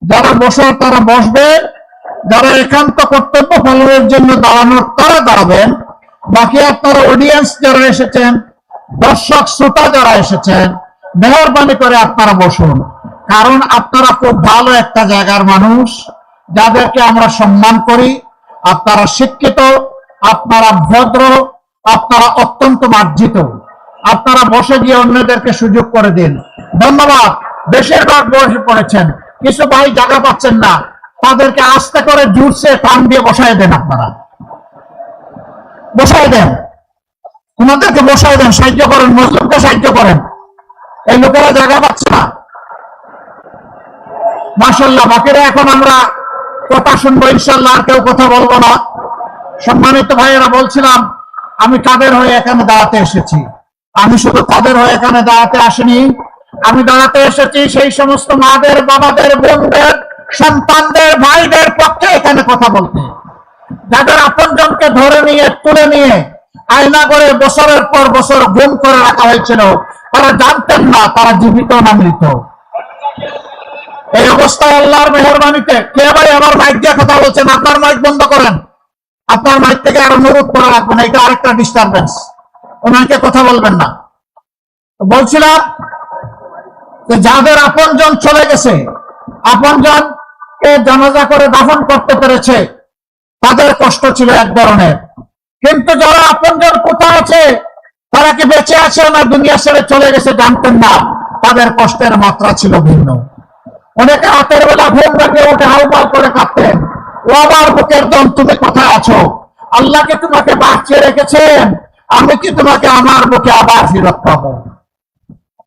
যারা বসার তারা বসবে, যারা একান্ত কর্তব্য পালনের জন্য দাঁড়ানোর তারা দাঁড়াবেন। বাকি আপনারা অডিয়েন্স যারা এসেছেন, দর্শক শ্রোতা যারা এসেছেন, মেহরবানি করে আপনারা বসুন। কারণ আপনারা খুব ভালো একটা জায়গার মানুষ, যাদেরকে আমরা সম্মান করি। আপনারা শিক্ষিত, আপনারা ভদ্র, আপনারা অত্যন্ত মার্জিত। আপনারা বসে গিয়ে অন্যদেরকে সুযোগ করে দিন। ধন্যবাদ। বেশিরভাগ বসে পড়েছেন, কিছু ভাই জায়গা পাচ্ছেন না, তাদেরকে আস্তে করে জুড়ছে টান দিয়ে বসাই দেন। আপনারা বসাই দেন, ওনাদেরকে বসাই দেন, সাহায্য করেন, মুসলিমকে সাহায্য করেন। এই লোকেরা জায়গা পাচ্ছে না। মাশাআল্লাহ। বাকিরা এখন আমরা কথা শুনবো ইনশাআল্লাহ, আর কেউ কথা বলবো না। সম্মানিত ভাইয়েরা, বলছিলাম আমি কাদের হয়ে এখানে দাঁড়াতে এসেছি। আমি শুধু তাদের হয়ে এখানে দাঁড়াতে আসিনি, আমি দাঁড়াতে এসেছি সেই সমস্ত মাদের, বাবাদের, বোনদের, সন্তানদের, ভাইদের পক্ষে এখানে কথা বলতে, যাদের আপনজনকে ধরে নিয়ে তুলে নিয়ে আয়না করে বছরের পর বছর গুম করে রাখা হয়েছিল। তারা জানতেন না তারা জীবিত না মৃত। এই অবস্থায় আল্লাহর মেহরবানিতে, কে ভাই আমার মাইক দিয়ে কথা বলছেন? আপনার মাইক বন্ধ করেন, আপনার মাইক থেকে আর অনুরোধ করে রাখবেন, এটা আরেকটা ডিস্টারবেন্স। ওনাকে কথা বলবেন না। বলছিলাম যে যাদের আপনজন চলে গেছে, আপনজনকে জানাজা করে দাফন করতে পেরেছে, তাদের কষ্ট ছিল এক ধরনের। কিন্তু যারা আপনজন কোথায় আছে, তারা কি বেঁচে আছে না দুনিয়া ছেড়ে চলে গেছে জানতেন না, তাদের কষ্টের মাত্রা ছিল ভিন্ন। অনেকে রাতের বেলা ঘুম ভেঙে উঠে হাউমাউ করে কাঁদতেন, ও আমার বুকের দম, তুমি কোথায় আছো? আল্লাহকে তোমাকে বাঁচিয়ে রেখেছেন, আমি কি তোমাকে আমার বুকে আবার ফিরত পাবো?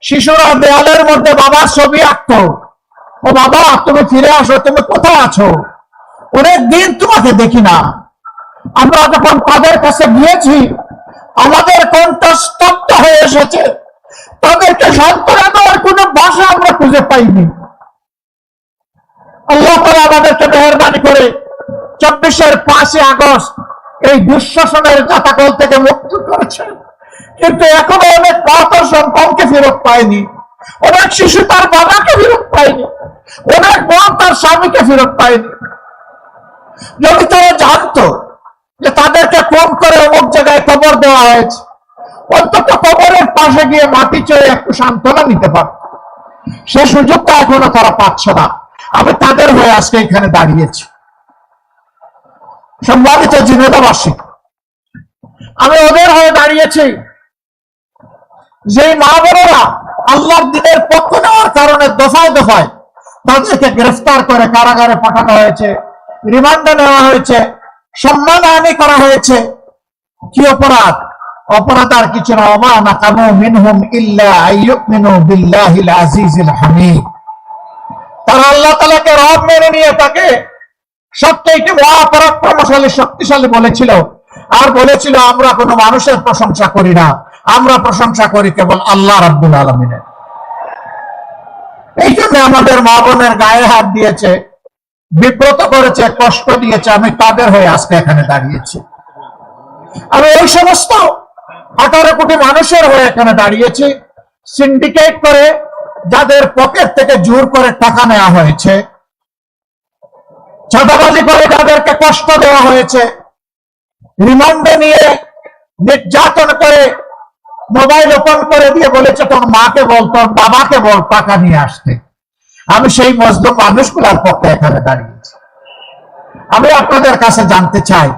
শিশুরা দেয়ালের মধ্যে বাবার ছবি আঁকতো, ও বাবা তুমি ফিরে আসো, তুমি কোথায় আছো? অনেক দিন তোমাকে দেখি না। আমরা যখন তাদের কাছে গিয়েছি, আমাদের কণ্ঠ স্তব্ধ হয়ে এসেছে। তাদেরকে সান্ত্বনা দেওয়ার কোনো ভাষা আমরা খুঁজে পাইনি। আল্লাহ তাআলা আমাদেরকে মেহেরবানি করে 24-এর 5 আগস্ট এই দুঃশাসনের জাতাকল থেকে মুক্ত করেছেন। কিন্তু এখনো অনেক মাতা সন্তানকে ফেরত পায়নি, অনেক শিশু তার বাবাকে ফেরত পায়নি, অনেক বোন তার স্বামীকে ফেরত পায়নি। যদি তারা জানতো যে তাদেরকে ফোন করে অমুক জায়গায় খবর দেওয়া হয়েছে, অন্তত খবরের পাশে গিয়ে মাটি চেয়ে একটু সান্ত্বনা নিতে পারত। সে সুযোগটা এখনো তারা পাচ্ছে না। আমি তাদের হয়ে আজকে এখানে দাঁড়িয়েছি। সম্মানিত জিনেদাবাসী, আমি ওদের হয়ে দাঁড়িয়েছি যেই মা বোনেরা আল্লাহর দ্বীনের পক্ষ নেওয়ার কারণে দফায় দফায় তাদেরকে গ্রেফতার করে কারাগারে পাঠানো হয়েছে, রিমান্ডে নেওয়া হয়েছে, সম্মানহানি করা হয়েছে। কি অপরাধ? অপরাধ আর কিছু না, ওমা নাকামু মিনহুম ইল্লা আইয়ুমিনু বিল্লাহিল আজিজিল হামিদ। তারা আল্লাহ তাআলাকে রব মেনে নিয়ে তাকে সবচেয়ে মহাপরাক্রমশালী, শক্তিশালী বলেছিল, আর বলেছিল আমরা কোনো মানুষের প্রশংসা করি না, আমরা প্রশংসা করি কেবল আল্লাহ রাব্বুল আলামিনের। এই জন্য আমাদের মা বোনের গায়ে হাত দিয়েছে, বিব্রত করেছে, কষ্ট দিয়েছে। আমি তাদের হয়ে আজকে এখানে দাঁড়িয়েছি। আমি ওই সমস্ত 18 কোটি মানুষের হয়ে এখানে দাঁড়িয়েছি, সিন্ডিকেট করে যাদের পকেট থেকে জোর করে টাকা নেওয়া হয়েছে, চাঁদাবাজি করে যাদেরকে কষ্ট দেওয়া হয়েছে, রিমান্ডে নিয়ে নির্যাতন করে মোবাইল ওপেন করে দিয়ে বলেছে তোর মাকে বল, তোর বাবাকে বল টাকা নিয়ে আসতে। আমি সেই মজলুম মানুষগুলোর পক্ষে এখানে দাঁড়িয়েছি। আমি আপনাদের কাছে জানতে চাই,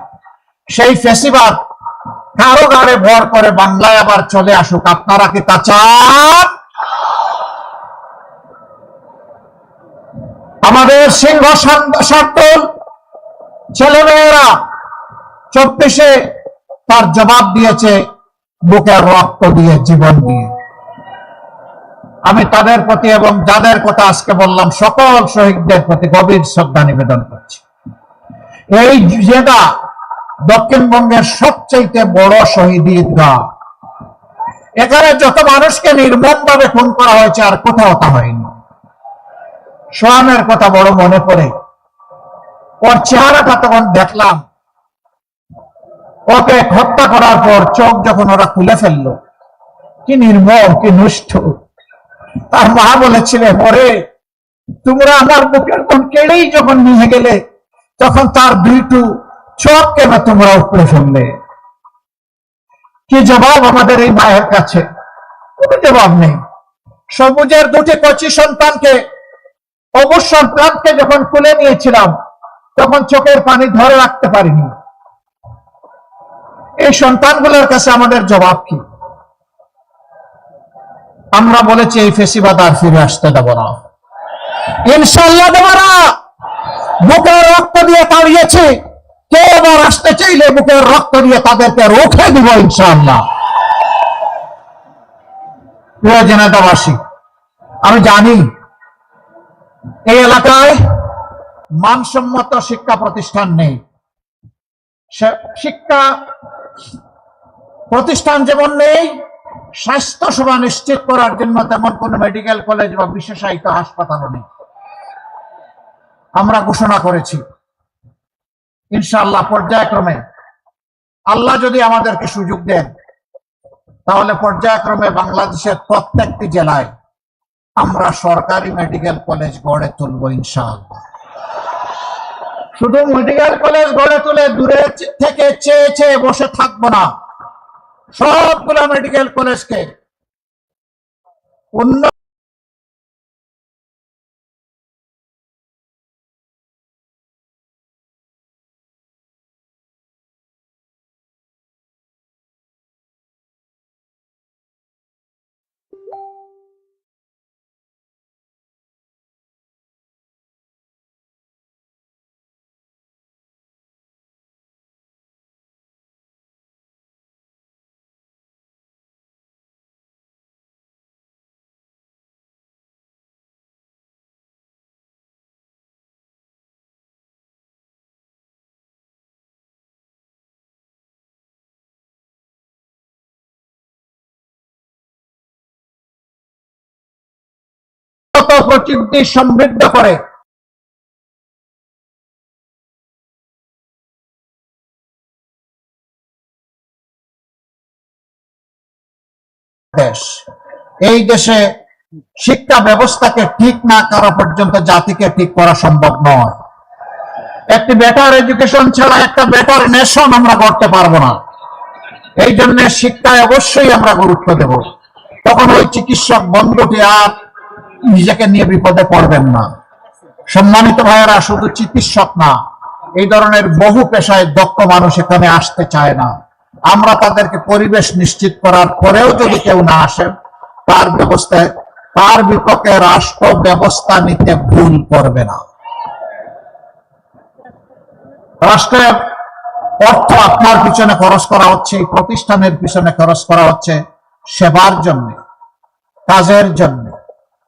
সেই ফেসিবাদ কারো গাড়ে ভর করে বাংলায় আবার চলে আসুক, আপনারা কি তা চান? আমাদের সিংহ শার্দুল ছেলেমেয়েরা 24-এ তার জবাব দিয়েছে বুকের রক্ত দিয়ে, জীবন দিয়ে। আমি তাদের প্রতি এবং যাদের কথা আজকে বললাম সকল শহীদদের প্রতি গভীর শ্রদ্ধা নিবেদন করছি। এই জায়গা দক্ষিণবঙ্গের সবচেয়ে বড় শহীদ ঈদগাহ। এখানে যত মানুষকে নির্মমভাবে খুন করা হয়েছে আর কোথাও তা হয়নি। সোহানের কথা বড় মনে পড়ে। ওর চেহারাটা তখন দেখলাম, ওকে হত্যা করার পর চোখ যখন ওরা খুলে ফেললো, কি নির্মম, কি নিষ্ঠুর। তার মা বলেছিলেন, ওরে তোমরা আমার বুকের কোন কেড়েই যখন নিয়ে গেলে, তখন তার দুইটু চোখ কেন তোমরা উপরে ফেললে? কি জবাব আমাদের এই মায়ের কাছে? কোনো জবাব নেই। সবুজের দুটি কচি সন্তানকে, অবসর প্রাণকে যখন তুলে নিয়েছিলাম, তখন চোখের পানি ধরে রাখতে পারিনি। এই সন্তানগুলোর কাছে আমাদের জবাব কি? আমরা বলেছি এই ফেসিবাদ আর ফিরে আসতে দেব না, ইনশাল্লাহ দেব না। বুকের রক্ত দিয়ে তাড়িয়েছে, কে এবার আসতে চাইলে বুকের রক্ত দিয়ে তাদেরকে রুখে দিব ইনশাল্লাহ। প্রিয় জেনেদাবাসী, আমি জানি এই এলাকায় মানসম্মত শিক্ষা প্রতিষ্ঠান নেই। শিক্ষা প্রতিষ্ঠান যেমন নেই, স্বাস্থ্য সেবা নিশ্চিত করার জন্য তেমন কোন মেডিকেল কলেজ বা বিশেষায়িত হাসপাতালও নেই। আমরা ঘোষণা করেছি ইনশাআল্লাহ পর্যায়ক্রমে, আল্লাহ যদি আমাদেরকে সুযোগ দেন, তাহলে পর্যায়ক্রমে বাংলাদেশের প্রত্যেকটি জেলায় আমরা সরকারি মেডিকেল কলেজ গড়ে তুলব ইনশাআল্লাহ। শুধু মেডিকেল কলেজ গড়ে তুলে দূরে থেকে চেয়ে চেয়ে বসে থাকবো না, সবগুলো মেডিকেল কলেজকে উন্নত প্রযুক্তি সমৃদ্ধ করে দেশ, এই দেশে শিক্ষা ব্যবস্থাকে ঠিক না করা পর্যন্ত জাতিকে ঠিক করা সম্ভব নয়। একটি বেটার এডুকেশন ছাড়া একটা বেটার নেশন আমরা করতে পারবো না। এই জন্য শিক্ষায় অবশ্যই আমরা গুরুত্ব দেব। তখন ওই চিকিৎসক বন্ধুটি আর নিজেকে নিয়ে বিপদে পড়বেন না। সম্মানিত ভাইয়েরা, শুধু চিকিৎসক না, এই ধরনের বহু পেশায় দক্ষ মানুষ এখানে আসতে চায় না। আমরা তাদেরকে পরিবেশ নিশ্চিত করার পরেও যদি কেউ না আসেন, তার বিপক্ষে রাষ্ট্র ব্যবস্থা নিতে ভুল করবে না। রাষ্ট্রের অর্থ আপনার পিছনে খরচ করা হচ্ছে, এই প্রতিষ্ঠানের পিছনে খরচ করা হচ্ছে সেবার জন্য, কাজের জন্য,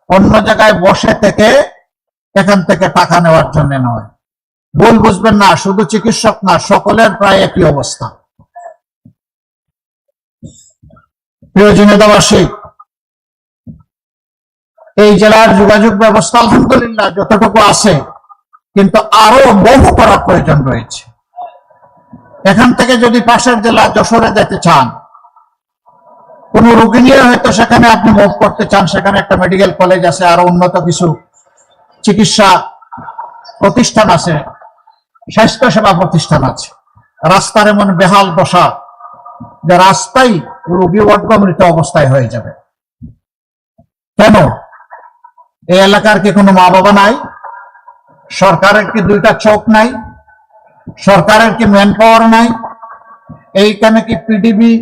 অন্য জায়গায় বসে থেকে এখান থেকে টাকা নেওয়ার জন্য নয়। ভুল বুঝবেন না, শুধু চিকিৎসক না, সকলের প্রায় একই অবস্থা। প্রিয় জেনেদাবাসী, এই জেলার যোগাযোগ ব্যবস্থা আলহামদুলিল্লাহ যতটুকু আছে, কিন্তু আরো বহু করার প্রয়োজন রয়েছে। এখান থেকে যদি পাশের জেলা যশোরে যেতে চান, কোন রোগী নিয়ে হয়তো সেখানে আপনি মুভ করতে চান, সেখানে একটা মেডিকেল কলেজ আছে, আরো উন্নত কিছু চিকিৎসা প্রতিষ্ঠান আছে, স্বাস্থ্য সেবা প্রতিষ্ঠান আছে। রাস্তার এমন বেহাল দশা যে রাস্তায় রোগী অর্ধমৃত অবস্থায় হয়ে যাবে। কেন? এই এলাকার কি কোনো মা বাবা নাই? সরকারের কি দুইটা চোখ নাই? সরকারের কি ম্যান পাওয়ার নাই? এইখানে কি পিডিবি,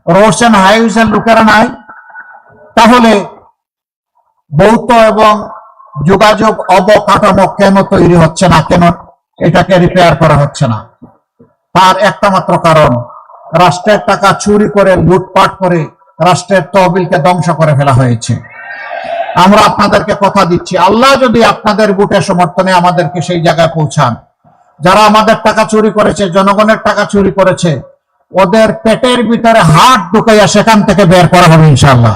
রোডস এন্ড হাইওয়েজ এর লোকেরা নাই? তাহলে ভৌত এবং যোগাযোগ অবকাঠামো কেন তৈরি হচ্ছে না, কেন এটাকে রিপেয়ার করা হচ্ছে না? তার একটা মাত্র কারণ, রাষ্ট্রের টাকা চুরি করে, লুটপাট করে রাষ্ট্রের তহবিলকে ধ্বংস করে ফেলা হয়েছে। আমরা আপনাদেরকে কথা দিচ্ছি, আল্লাহ যদি আপনাদের বুটের সমর্থনে আমাদেরকে সেই জায়গায় পৌঁছান, যারা আমাদের টাকা চুরি করেছে, জনগণের টাকা চুরি করেছে, ওদের পেটের ভিতরে হাত ঢুকাইয়া সেখান থেকে বের করা হবে ইনশাআল্লাহ।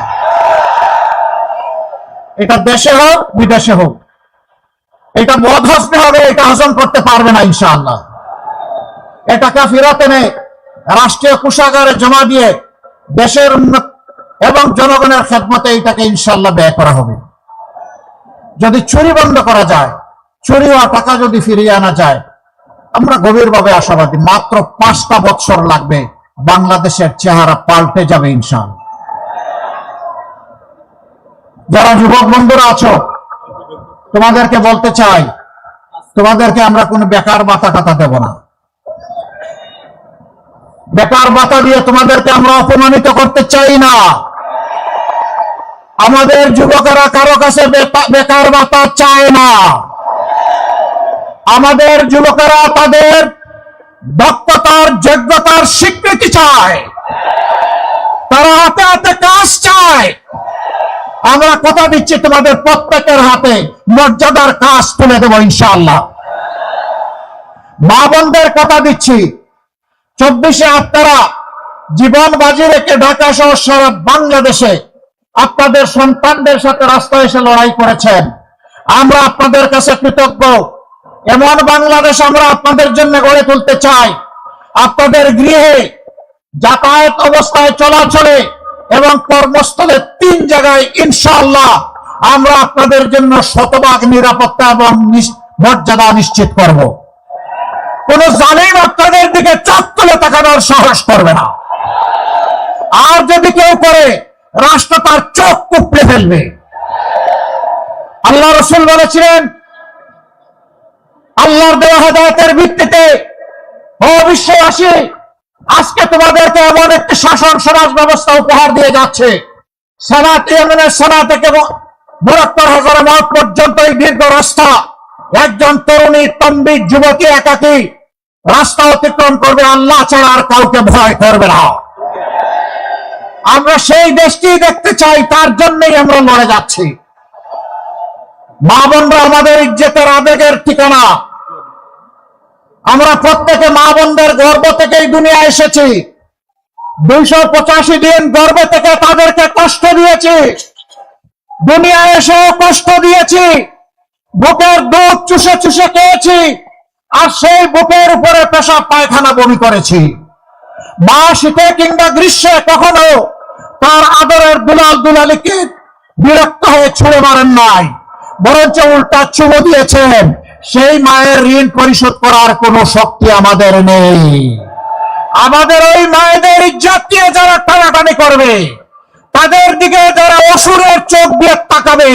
এটা দেশে হোক বিদেশে হোক, এটা মদ হজমে হবে, এটা হজম করতে পারবে না ইনশাআল্লাহ। এটাকে ফেরত এনে রাষ্ট্রীয় কোষাগারে জমা দিয়ে দেশের এবং জনগণের খেদমতে এটাকে ইনশাআল্লাহ ব্যয় করা হবে। যদি চুরি বন্ধ করা যায়, চুরি হওয়া টাকা যদি ফিরিয়ে আনা যায়, আমরা গভীরভাবে আশাবাদী মাত্র 5টা বছর লাগবে, বাংলাদেশের চেহারা পাল্টে যাবে ইনশাআল্লাহ। যারা যুবক বন্ধুরা আছো, তোমাদেরকে বলতে চাই, তোমাদেরকে আমরা কোনো বেকার ভাতা টাতা দেব না। বেকার ভাতা দিয়ে তোমাদেরকে আমরা অপমানিত করতে চাই না। আমাদের যুবকেরা কারো কাছে বেকার ভাতা চায় না। আমাদের যুবকেরা তাদের দক্ষতার যোগ্যতার স্বীকৃতি চায়, তারা হাতে হাতে কাজ চায়। আমরা কথা দিচ্ছি তোমাদের প্রত্যেকের হাতে মর্যাদার কাজ তুলে দেব ইনশাআল্লাহ। মা বোনদের কথা দিচ্ছি, 24শে আপনারা জীবন বাজি রেখে ঢাকা সহ সারা বাংলাদেশে আপনাদের সন্তানদের সাথে রাস্তায় এসে লড়াই করেছেন। আমরা আপনাদের কাছে কৃতজ্ঞ। এমন বাংলাদেশ আমরা আপনাদের জন্য গড়ে তুলতে চাই। আপনাদের গৃহে, যাতায়াত অবস্থায়, চলাচলে এবং কর্মস্থলে 3 জায়গায় ইনশাআল্লাহ আমরা আপনাদের জন্য শতভাগ নিরাপত্তা এবং মর্যাদা নিশ্চিত করব। কোন জালিম আপনাদের দিকে চোখ তুলে তাকানোর সাহস করবে না। আর যদি কেউ করে, রাষ্ট্র তার চোখ কুপড়ে ফেলবে। আল্লাহ রাসূল বলেছিলেন, আল্লাহর দেওয়া হেদায়েতের ভিত্তিতে ও বিশ্ববাসী, আজকে তোমাদেরকে এমন একটি শাসন সমাজ ব্যবস্থা উপহার দিয়ে যাচ্ছে। সেনাত ইয়েমেনের সেনা থেকে 72,000 মাইল পর্যন্ত এই দীর্ঘ রাস্তা একজন তরুণী তম্বিক যুবতী একাকী রাস্তা অতিক্রম করবে, আল্লাহ ছাড়া আর কাউকে ভয় করবে না। আমরা সেই দেশটি দেখতে চাই, তার জন্যই আমরা লড়ে যাচ্ছি। মা বোনরা আমাদের ইজ্জতের আবেগের ঠিকানা। আমরা প্রত্যেকে মা বোনদের গর্ভ থেকেই দুনিয়া এসেছি। 285 দিন গর্ভে থেকে তাদেরকে কষ্ট দিয়েছি, দুনিয়া এসেও কষ্ট দিয়েছি, বুকের দুধ চুষে চুষে খেয়েছি, আর সেই বুকের উপরে পেশাব পায়খানা বমি করেছি। মা শীতে কিংবা গ্রীষ্মে কখনো তার আদরের দুলাল দুলালিকে বিরক্ত হয়ে ছুঁড়ে মারেন নাই, বরঞ্চ উল্টা চুমো দিয়েছেন। সেই মায়ের ঋণ পরিশোধ করার কোনো শক্তি আমাদের নেই। আমাদের ওই মায়েদের ইজ্জত দিয়ে যারা টানাটানি করবে, তাদের দিকে যারা অসুরের চোখ দিয়ে তাকাবে,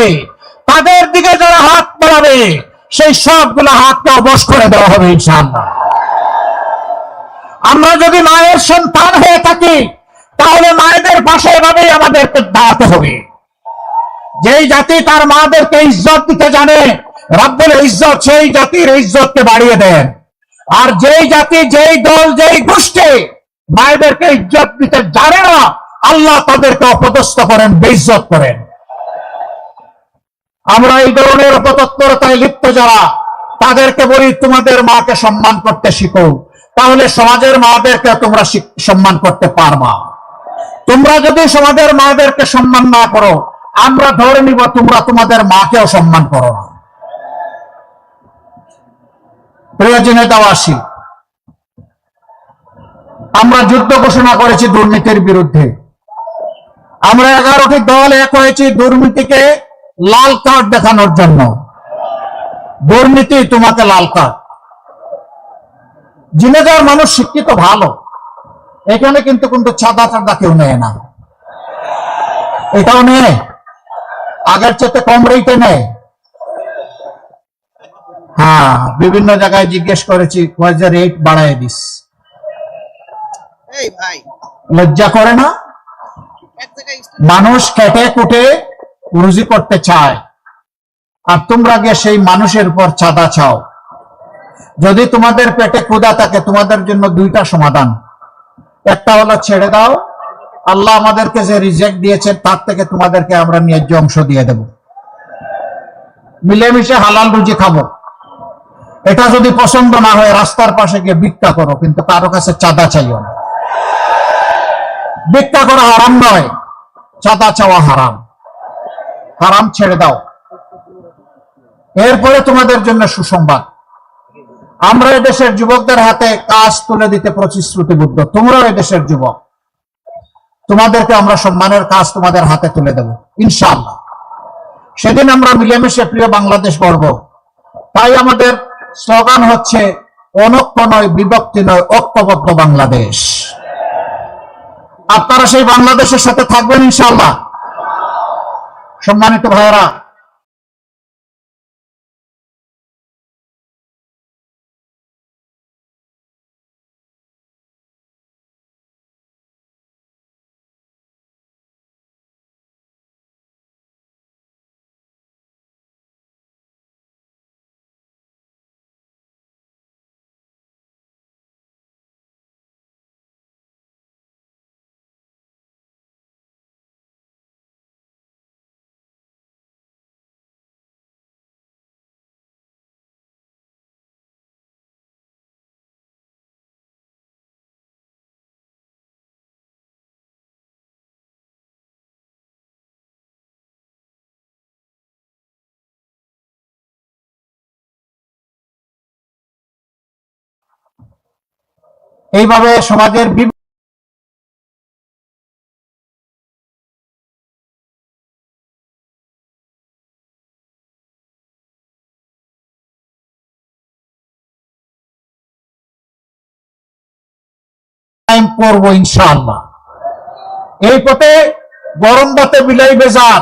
তাদের দিকে যারা হাত বাড়াবে, সেই সবগুলো হাতকে অবশ করে দেওয়া হবে ইনশাআল্লাহ। আমরা যদি মায়ের সন্তান হয়ে থাকি, তাহলে মায়েদের পাশে এভাবেই আমাদেরকে দাঁড়াতে হবে। যেই জাতি তার মাদেরকে ইজ্জত দিতে জানে, রব্বুল ইজ্জত সেই জাতির ইজ্জতকে বাড়িয়ে দেন। আর যেই জাতি, যেই দল, যেই গোষ্ঠী মায়েদেরকে ইজ্জত দিতে জানে না, আল্লাহ তাদেরকে অপদস্থ করেন, বেইজ্জত করেন। আমরা এই ধরনের অপতৎপরতায় লিপ্ত যারা, তাদেরকে বলি তোমাদের মাকে সম্মান করতে শিখো, তাহলে সমাজের মাদেরকে তোমরা সম্মান করতে পারবা। তোমরা যদি সমাজের মাদেরকে সম্মান না করো, আমরা ধরে নিব তোমরা তোমাদের মাকেও সম্মান করো না। প্রিয় জনতাবাসী, আমরা যুদ্ধ ঘোষণা করেছি দুর্নীতির বিরুদ্ধে। আমরা 11টি দল এক হয়েছি দুর্নীতিকে লাল কার্ড দেখানোর জন্য। দুর্নীতি তোমাকে লাল কার্ড। জিনেদার মানুষ শিক্ষিত ভালো, এখানে কিন্তু চাঁদা চাঁদা কেউ নেয় না। এটাও নেয়, আগের চেয়ে কম রেটে নেয়। হ্যাঁ, বিভিন্ন জায়গায় জিজ্ঞেস করেছি, কয়েছে রেট বাড়ায় দিস। লজ্জা করে না? মানুষ খেটে কুটে রুজি করতে চায়, আর তোমরা গিয়ে সেই মানুষের উপর চাঁদা চাও। যদি তোমাদের পেটে ক্ষুধা থাকে, তোমাদের জন্য 2টা সমাধান। একটা হলো ছেড়ে দাও, আল্লাহ আমাদেরকে যে রিজেক্ট দিয়েছেন তার থেকে তোমাদেরকে আমরা ন্যায্য অংশ দিয়ে দেব, মিলেমিশে হালাল রুজি খাবো। এটা যদি পছন্দ না হয়, রাস্তার পাশে গিয়ে ভিক্ষা করো, কিন্তু কারো কাছে চাঁদা চাইও না। ভিক্ষা করা হারাম নয়, চাঁদা চাওয়া হারাম। হারাম ছেড়ে দাও। এরপরে তোমাদের জন্য সুসংবাদ, আমরা এদেশের যুবকদের হাতে কাজ তুলে দিতে প্রতিশ্রুতিবদ্ধ। তোমরাও এদেশের যুবক, তোমাদেরকে আমরা সম্মানের কাজ তোমাদের হাতে তুলে দেব ইনশাআল্লাহ। সেদিন আমরা মিলেমিশে প্রিয় বাংলাদেশ গড়ব। তাই আমাদের স্লোগান হচ্ছে অনৈক্য নয়, বিভক্তি নয়, ঐক্যবদ্ধ বাংলাদেশ। আপনারা সেই বাংলাদেশের সাথে থাকবেন ইনশাআল্লাহ। সম্মানিত ভাইয়েরা, এইভাবে সমাজের করবো ইনশাআল্লাহ। এই পথে গরম বাতে বিলাই বেজার,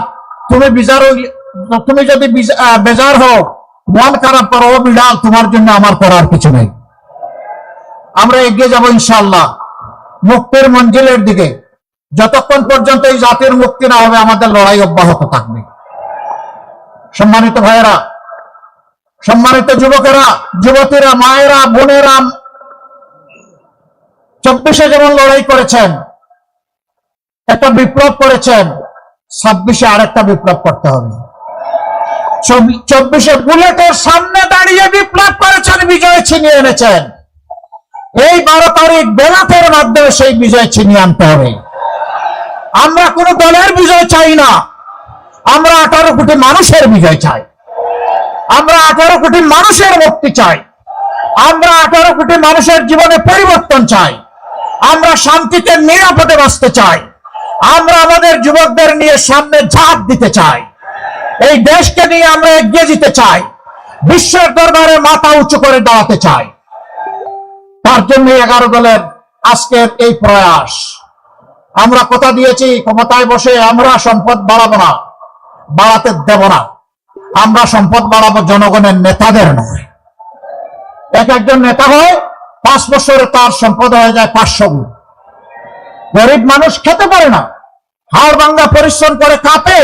তুমি যদি বেজার হও, মন খারাপ করো, বিড়াল, তোমার জন্য আমার করার কিছু নেই। আমরা এগিয়ে যাব ইনশাআল্লাহ মুক্তির মঞ্জিলের দিকে। যতক্ষণ পর্যন্ত এই জাতির মুক্তি না হবে, আমাদের লড়াই অব্যাহত থাকবে। সম্মানিত ভাইয়েরা, সম্মানিত যুবকেরা, যুবতীরা, মায়েরা, বোনেরা, 24-এ যেমন লড়াই করেছেন, একটা বিপ্লব করেছেন, 26-এ আরেকটা বিপ্লব করতে হবে। 24-এ বুলেটের সামনে দাঁড়িয়ে বিপ্লব করেছেন, বিজয় ছিনিয়ে এনেছেন। এই 12 তারিখ ব্যালটের মাধ্যমে সেই বিজয় ছিনিয়ে আনতে হবে। আমরা কোন দলের বিজয় চাই না, আমরা 18 কোটি মানুষের বিজয় চাই। আমরা 18 কোটি মানুষের মুক্তি চাই। আমরা 18 কোটি মানুষের জীবনে পরিবর্তন চাই। আমরা শান্তিতে নিরাপদে বাঁচতে চাই। আমরা আমাদের যুবকদের নিয়ে সামনে ঝাঁপ দিতে চাই। এই দেশকে নিয়ে আমরা এগিয়ে যেতে চাই। বিশ্বের দরবারে মাথা উঁচু করে দাঁড়াতে চাই। তার জন্য 11 দলের আজকের এই প্রয়াস। আমরা কথা দিয়েছি, ক্ষমতায় বসে আমরা সম্পদ বাড়াবো না, বাড়াতে দেব না। আমরা সম্পদ বাড়াবো জনগণের, নেতাদের নয়। একজন নেতা হয়, 5 বছরে তার সম্পদ হয়ে যায় 500 গুণ। গরিব মানুষ খেতে পারে না, হাড় ভাঙ্গা পরিশ্রম করে কাঁপে,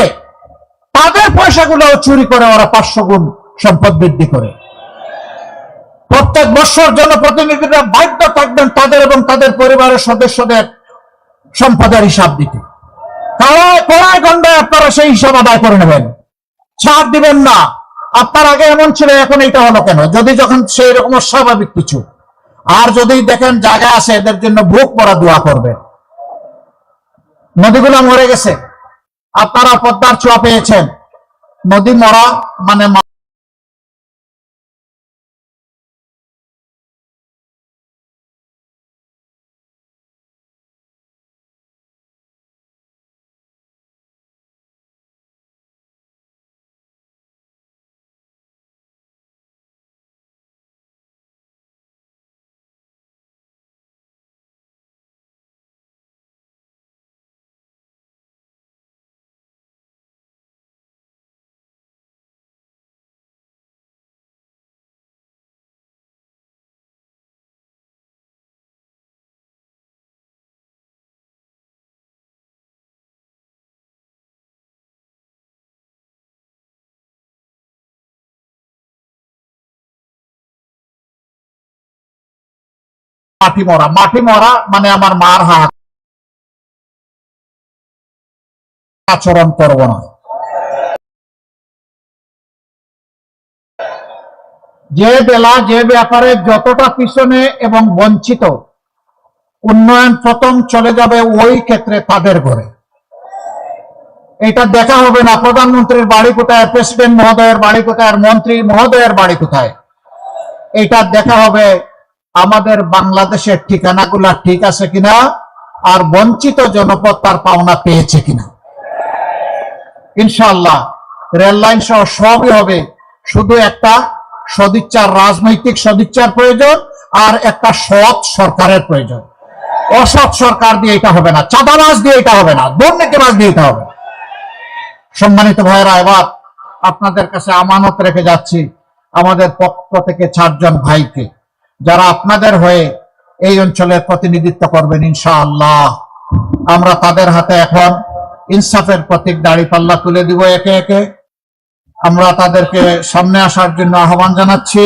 তাদের পয়সাগুলো চুরি করে ওরা 500 গুণ সম্পদ বৃদ্ধি করে। প্রত্যেক বছর জনপ্রতিনিধিরা বাধ্য থাকবেন তাদের এবং তাদের পরিবারের সদস্যদের সম্পদের হিসাব দিতে। কড়ায় গন্ডায় আপনারা সেই হিসাব আদায় করে নেবেন, ছাড় দিবেন না। আপনার আগে এমন ছিল, এখন এটা হলো কেন? যদি যখন সেই রকম স্বাভাবিক কিছু। আর যদি দেখেন জায়গা আছে, এদের জন্য বুক পড়া দোয়া করবেন। নদীগুলো মরে গেছে, আপনারা পদ্মার ছোঁয়া পেয়েছেন। নদী মরা মানে মাটি মরা। মাটি মরা মানে আমার মার হাত আচরণ করব না। যে বেলা যে ব্যাপারে যতটা পিছনে এবং বঞ্চিত, উন্নয়ন প্রথম চলে যাবে ওই ক্ষেত্রে তাদের ঘরে। এটা দেখা হবে না প্রধানমন্ত্রীর বাড়ি কোথায়, প্রেসিডেন্ট মহোদয়ের বাড়ি কোথায়, মন্ত্রী মহোদয়ের বাড়ি কোথায়। এটা দেখা হবে আমাদের বাংলাদেশের ঠিকানাগুলা ঠিক আছে কিনা, আর বঞ্চিত জনপদ তার পাওনা পেয়েছে কিনা। ইনশাআল্লাহ রেল লাইন সহ সবই হবে। শুধু একটা সদিচ্ছার, রাজনৈতিক সদিচ্ছার প্রয়োজন, আর একটা সৎ সরকারের প্রয়োজন। অসৎ সরকার দিয়ে এটা হবে না, চাঁদাবাজ দিয়ে এটা হবে না, দুর্নীতিবাজ দিয়ে এটা হবে। সম্মানিত ভাইয়েরা, এবার আপনাদের কাছে আমানত রেখে যাচ্ছি আমাদের পক্ষ থেকে 4 জন ভাইকে, যারা আপনাদের হয়ে এই অঞ্চলের প্রতিনিধিত্ব করবেন ইনশাআল্লাহ। আমরা তাদের হাতে এখন ইনসাফের প্রতীক দাঁড়িপাল্লা তুলে দিব একে একে। আমরা তাদেরকে সামনে আসার জন্য আহ্বান জানাচ্ছি।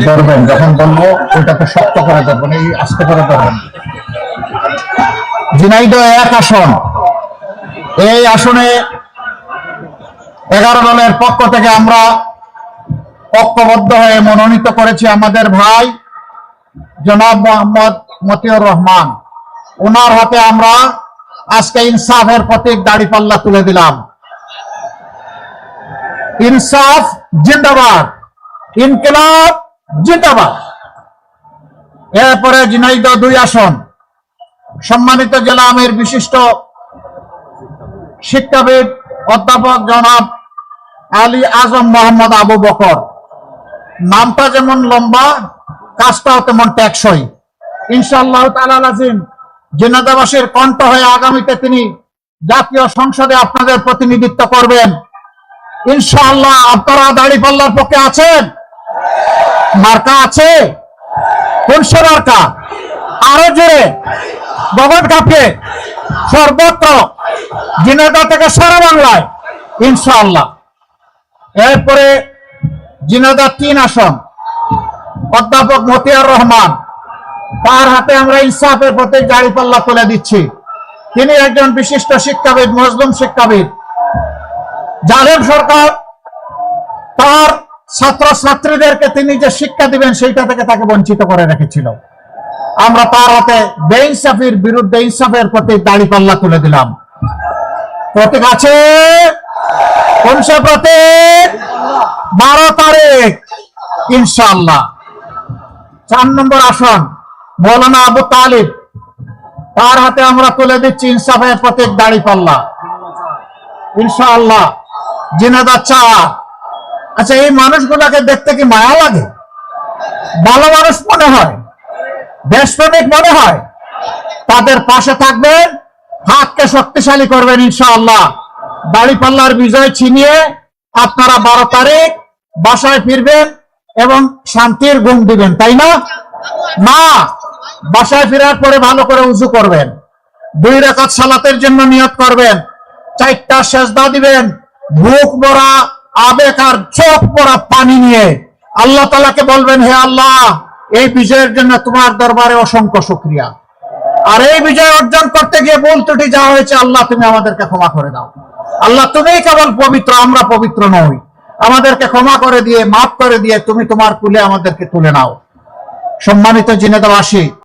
ধরবেন, যখন বলবো ওইটাকে শক্ত করে ধরবেন, এই আস্তে করে ধরবেন। ঝিনাইদহ 1 আসন, এই আসনে 11 দলের পক্ষ থেকে আমরা ঐক্যবদ্ধ হয়ে মনোনীত করেছি আমাদের ভাই জনাব মোহাম্মদ মতিউর রহমান। ওনার হাতে আমরা আজকে ইনসাফের প্রতীক দাঁড়িপাল্লা তুলে দিলাম। ইনসাফ জিন্দাবাদ, ইনকিলাব জিন্দাবাদ। এরপরে ঝিনাইদহ 2 আসন, সম্মানিত জেলা আমির বিশিষ্ট শিক্ষাবিদ অধ্যাপক জনাব আলী আজম মোহাম্মদ আবু বকর। নামটা যেমন লম্বা, কাজটাও তেমন টেকসই। ইনশাআল্লাহ তাআলা আজিম ঝিনাইদহবাসীর কণ্ঠ হয়ে আগামীতে তিনি জাতীয় সংসদে আপনাদের প্রতিনিধিত্ব করবেন ইনশাআল্লাহ। আপনারা দাঁড়িপাল্লার পক্ষে আছেন? মার্কা আছে? কোন মার্কা? আরো জোরে গগন কাঁপিয়ে সর্বত্র, ঝিনাইদহ থেকে সারা বাংলায় ইনশাআল্লাহ। এরপরে ঝিনাইদহ 3 আসন, অধ্যাপক মতিউর রহমান, তার হাতে আমরা ইনসাফের প্রতীক দাঁড়িপাল্লা তুলে দিচ্ছি। তিনি একজন বিশিষ্ট শিক্ষাবিদ, মজলুম শিক্ষাবিদ। জালেম সরকার তার ছাত্র ছাত্রীদেরকে তিনি যে শিক্ষা দিবেন সেইটা থেকে তাকে বঞ্চিত করে রেখেছিল। আমরা তার হাতে বেইনসাফির বিরুদ্ধে ইনসাফের প্রতীক দাঁড়িপাল্লা তুলে দিলাম। প্রতীক আছে? কোন সে প্রতীক? 12 তারিখ ইনশাআল্লাহ। 4 নম্বর আসন, মৌলানা আবু তালিব, তার হাতে আমরা তুলে দিচ্ছি ইনসাফের প্রতীক দাঁড়িপাল্লা ইনশাআল্লাহ। ঝিনাইদহ 4। আচ্ছা, এই মানুষগুলাকে দেখতে কি মায়া লাগে? ভালো মানুষ মনে হয়, দেশপ্রেমিক মনে হয়? তাদের পাশে থাকবেন, হাতকে শক্তিশালী করবেন ইনশাআল্লাহ। দাঁড়িপাল্লার বিজয় ছিনিয়ে আপনারা 12 তারিখ বাসায় ফিরবেন এবং শান্তির ঘুম দিবেন, তাই না? না, বাসায় ফেরার পরে ভালো করে উযু করবেন, 2 রাকাত সালাতের জন্য নিয়ত করবেন, 4টা সেজদা দিবেন, বুক ভরা আবেগ আর চোখ ভরা পানি নিয়ে আল্লাহ তাআলাকে বলবেন, হে আল্লাহ, এই বিজয়ের জন্য তোমার দরবারে অসংখ্য শুকরিয়া। আর এই বিজয় অর্জন করতে গিয়ে ভুল ত্রুটি যা হয়েছে, আল্লাহ তুমি আমাদেরকে ক্ষমা করে দাও। আল্লাহ তুমিই কেবল পবিত্র, আমরা পবিত্র নই। আমাদেরকে ক্ষমা করে দিয়ে, মাফ করে দিয়ে তুমি তোমার কুলে আমাদেরকে তুলে নাও। সম্মানিত ঝিনাইদহবাসী,